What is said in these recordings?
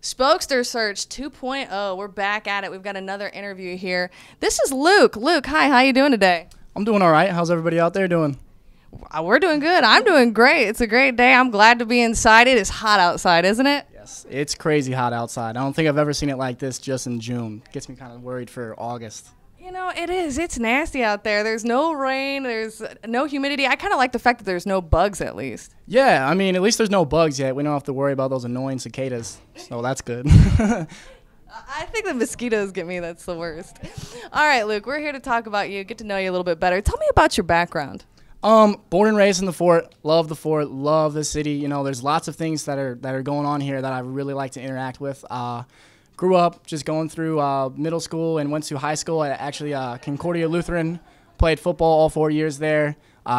Spokester Search 2.0. We're back at it. We've got another interview here. This is Luke. Luke, hi. How you doing today? I'm doing all right. How's everybody out there doing? We're doing good. I'm doing great. It's a great day. I'm glad to be inside. It is hot outside, isn't it? Yes, it's crazy hot outside. I don't think I've ever seen it like this just in June. Gets me kind of worried for August. You know, it is. It's nasty out there. There's no rain. There's no humidity. I kind of like the fact that there's no bugs at least. Yeah, I mean, at least there's no bugs yet. We don't have to worry about those annoying cicadas, so that's good. I think the mosquitoes get me. That's the worst. All right, Luke, we're here to talk about you, get to know you a little bit better. Tell me about your background. Born and raised in the fort, love the city. You know, there's lots of things that are going on here that I really like to interact with. Grew up just going through middle school and went to high school at actually Concordia Lutheran. Played football all 4 years there.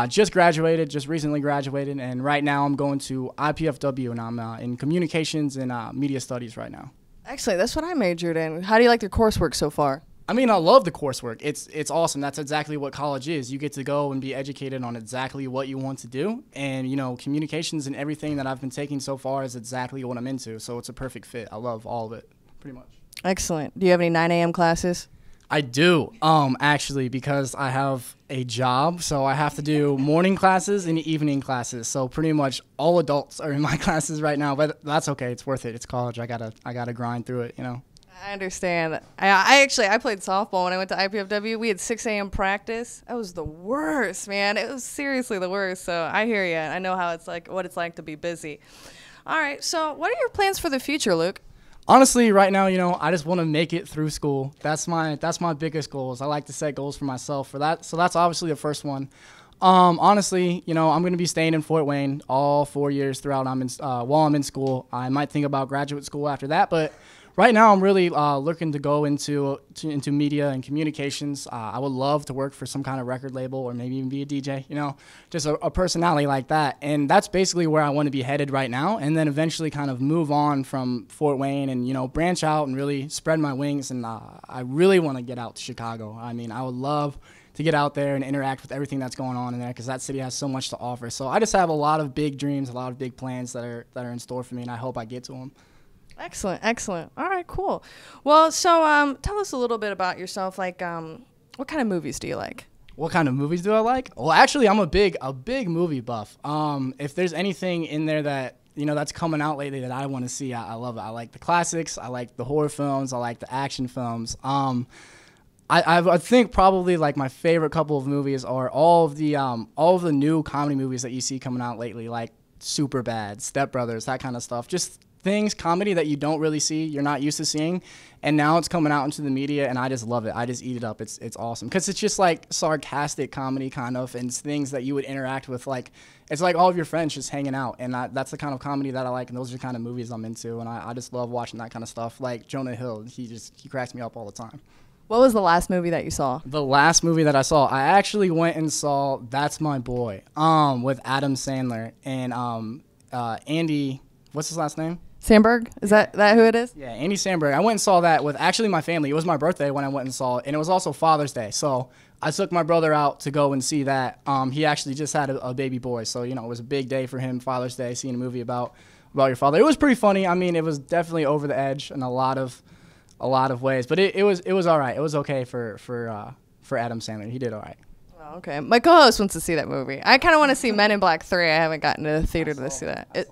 Just recently graduated, and right now I'm going to IPFW, and I'm in communications and media studies right now. Actually, that's what I majored in. How do you like your coursework so far? I mean, I love the coursework. It's awesome. That's exactly what college is. You get to go and be educated on exactly what you want to do. And, you know, communications and everything that I've been taking so far is exactly what I'm into. So it's a perfect fit. I love all of it, pretty much. Excellent. Do you have any 9 a.m. classes? I do, actually, because I have a job. So I have to do morning classes and evening classes. So pretty much all adults are in my classes right now. But that's okay. It's worth it. It's college. I gotta grind through it, you know. I understand. I played softball when I went to IPFW. We had 6 a.m. practice. That was the worst, man. It was seriously the worst. So I hear you. I know how it's like, what it's like to be busy. All right. So what are your plans for the future, Luke? Honestly, right now, you know, I just want to make it through school. That's my biggest goals. I like to set goals for myself for that. So that's obviously the first one. Honestly, you know, I'm going to be staying in Fort Wayne all 4 years throughout. While I'm in school. I might think about graduate school after that, but right now, I'm really looking to go into media and communications. I would love to work for some kind of record label or maybe even be a DJ, you know, just a personality like that. And that's basically where I want to be headed right now, and then eventually kind of move on from Fort Wayne and, you know, branch out and really spread my wings. And I really want to get out to Chicago. I mean, I would love to get out there and interact with everything that's going on in there because that city has so much to offer. So I just have a lot of big dreams, a lot of big plans that are in store for me, and I hope I get to them. Excellent, excellent. All right, cool. Well, so tell us a little bit about yourself. Like, what kind of movies do you like? What kind of movies do I like? Well, actually, I'm a big movie buff. If there's anything in there that, you know, that's coming out lately that I want to see, I love it. I like the classics. I like the horror films. I like the action films. I think probably like my favorite couple of movies are all of the new comedy movies that you see coming out lately, like Superbad, Step Brothers, that kind of stuff. Just comedy that you don't really see, you're not used to seeing, and now it's coming out into the media, and I just love it. I just eat it up. It's awesome because it's just like sarcastic comedy kind of, and it's things that you would interact with, like it's like all of your friends just hanging out, and that's the kind of comedy that I like, and those are the kind of movies I'm into, and I just love watching that kind of stuff. Like Jonah Hill, he cracks me up all the time. What was the last movie that you saw? The last movie that I saw, I actually went and saw That's My Boy, with Adam Sandler and Andy, what's his last name? Samberg? Is that who it is? Yeah, Andy Samberg. I went and saw that with actually my family. It was my birthday when I went and saw it, and it was also Father's Day. So I took my brother out to go and see that. He actually just had a baby boy, so, you know, it was a big day for him, Father's Day, seeing a movie about your father. It was pretty funny. I mean, it was definitely over the edge in a lot of ways, but it was all right. It was okay for Adam Sandler. He did all right. Oh, okay. My co-host wants to see that movie. I kind of want to see Men in Black 3. I haven't gotten to the theater to see that.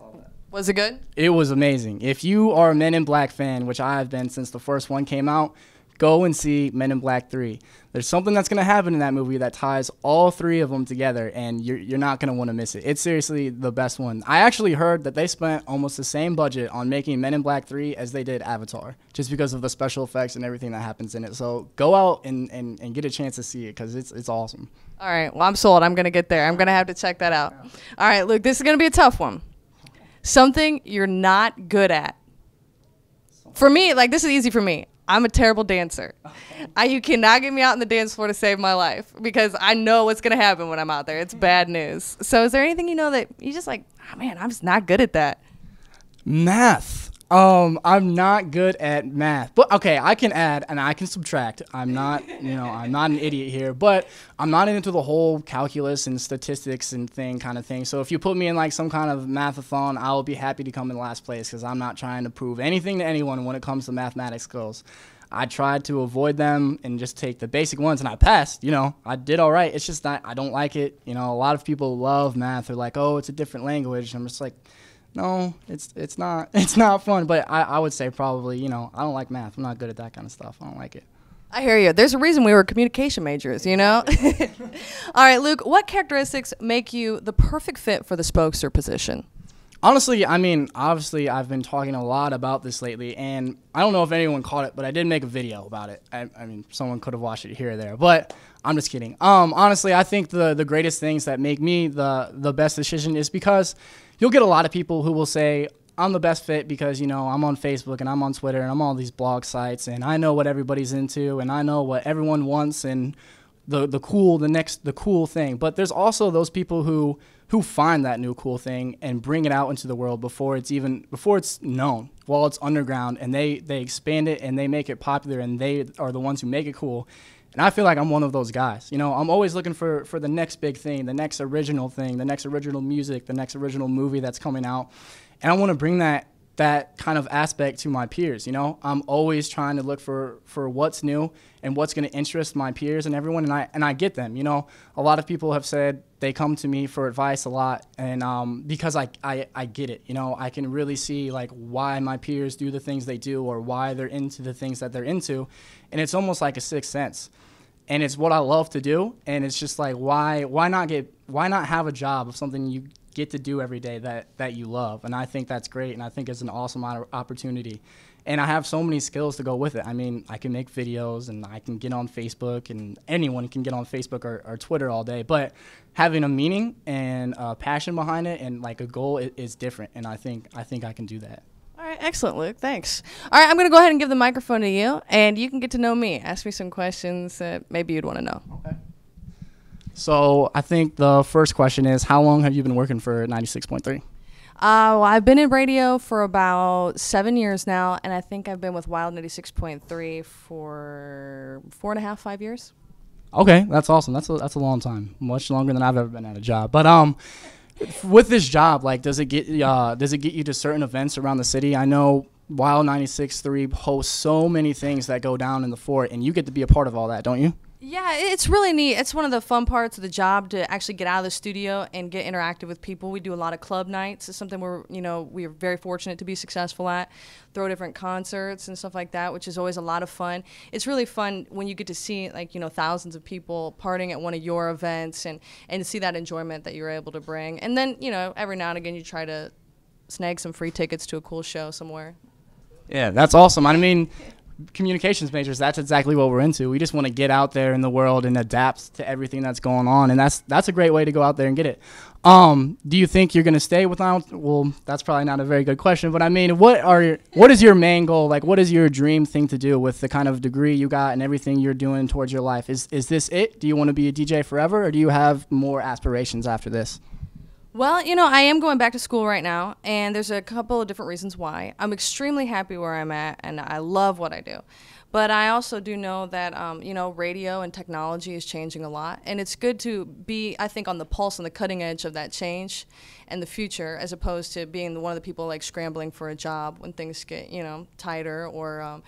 Was it good? It was amazing. If you are a Men in Black fan, which I have been since the first one came out, go and see Men in Black 3. There's something that's going to happen in that movie that ties all 3 of them together, and you're not going to want to miss it. It's seriously the best one. I actually heard that they spent almost the same budget on making Men in Black 3 as they did Avatar, just because of the special effects and everything that happens in it. So go out and get a chance to see it because it's awesome. All right. Well, I'm sold. I'm going to get there. I'm going to have to check that out. All right, Luke, this is going to be a tough one. Something you're not good at. For me, like, this is easy for me. I'm a terrible dancer. You cannot get me out on the dance floor to save my life because I know what's going to happen when I'm out there. It's bad news. So is there anything you know that you just like, oh, man, I'm just not good at that? Math. I'm not good at math, but okay, I can add and I can subtract. I'm not, I'm not an idiot here, but I'm not into the whole calculus and statistics and kind of thing. So if you put me in like some kind of mathathon, I will be happy to come in last place because I'm not trying to prove anything to anyone when it comes to mathematics skills. I tried to avoid them and just take the basic ones, and I passed. I did all right. It's just that I don't like it. A lot of people love math. They're like, oh, it's a different language. I'm just like, no, it's not fun. But I would say probably, I don't like math. I'm not good at that kind of stuff. I don't like it. I hear you. There's a reason we were communication majors, All right, Luke, what characteristics make you the perfect fit for the Spokester position? Honestly, obviously I've been talking a lot about this lately, and I don't know if anyone caught it, but I did make a video about it. Someone could have watched it here or there, but I'm just kidding. Honestly, I think the greatest things that make me the best decision is because you'll get a lot of people who will say, I'm the best fit because, I'm on Facebook and I'm on Twitter and I'm on these blog sites and I know what everybody's into and I know what everyone wants and the cool thing. But there's also those people who find that new cool thing and bring it out into the world before it's known, while it's underground, and they expand it and they make it popular and they are the ones who make it cool. And I feel like I'm one of those guys. I'm always looking for the next big thing, the next original thing, the next original music, the next original movie that's coming out. And I want to bring that kind of aspect to my peers. I'm always trying to look for what's new and what's going to interest my peers and everyone, and I get them. A lot of people have said they come to me for advice a lot, and because I get it. I can really see like why my peers do the things they do or why they're into the things that they're into, and it's almost like a sixth sense. And it's what I love to do, and it's just like why not have a job of something you get to do every day that you love. And I think that's great, and I think it's an awesome opportunity. And I have so many skills to go with it. I can make videos, and I can get on Facebook, and anyone can get on Facebook or Twitter all day. But having a meaning and a passion behind it and like a goal is different, and I think I can do that. All right, excellent, Luke. Thanks. All right, I'm going to go ahead and give the microphone to you, and you can get to know me. Ask me some questions that maybe you'd want to know. Okay. So I think the first question is, how long have you been working for 96.3? Well, I've been in radio for about 7 years now, and I think I've been with Wild 96.3 for 4.5, 5 years. Okay, that's awesome. That's a long time, much longer than I've ever been at a job. But with this job, like, does it get you to certain events around the city? I know Wild 96.3 hosts so many things that go down in the fort, and you get to be a part of all that, don't you? Yeah, it's really neat. It's one of the fun parts of the job to actually get out of the studio and get interactive with people. We do a lot of club nights. It's something we're very fortunate to be successful at. Throw different concerts and stuff like that, which is always a lot of fun. It's really fun when you get to see thousands of people partying at one of your events and see that enjoyment that you're able to bring. And then, every now and again you try to snag some free tickets to a cool show somewhere. Yeah, that's awesome. Communications majors, that's exactly what we're into. We just want to get out there in the world and adapt to everything that's going on, and that's a great way to go out there and get it. Do you think you're going to stay without? Well, that's probably not a very good question, but what is your main goal? Like, what is your dream thing to do with the kind of degree you got and everything you're doing towards your life? Is this it? Do you want to be a DJ forever, or do you have more aspirations after this? Well, I am going back to school right now, and there's a couple of different reasons why. I'm extremely happy where I'm at, and I love what I do. But I also do know that, radio and technology is changing a lot, and it's good to be, I think, on the pulse and the cutting edge of that change and the future, as opposed to being one of the people, scrambling for a job when things get, tighter or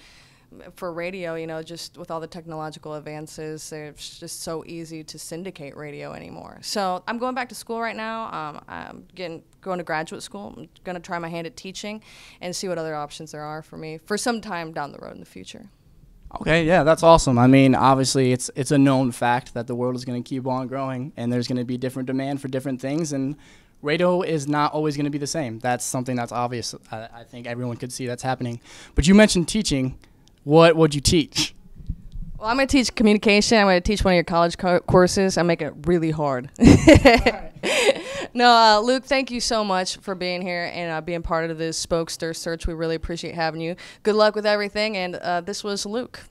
for radio, just with all the technological advances, it's just so easy to syndicate radio anymore. So I'm going back to school right now. I'm going to graduate school. I'm going to try my hand at teaching and see what other options there are for me for some time down the road in the future. Okay, yeah, that's awesome. Obviously, it's a known fact that the world is going to keep on growing, and there's going to be different demand for different things, and radio is not always going to be the same. That's something that's obvious. I think everyone could see that's happening. But you mentioned teaching. What would you teach? Well, I'm going to teach communication. I'm going to teach one of your college courses. I make it really hard. No, Luke, thank you so much for being here and being part of this Spokester search. We really appreciate having you. Good luck with everything. And this was Luke.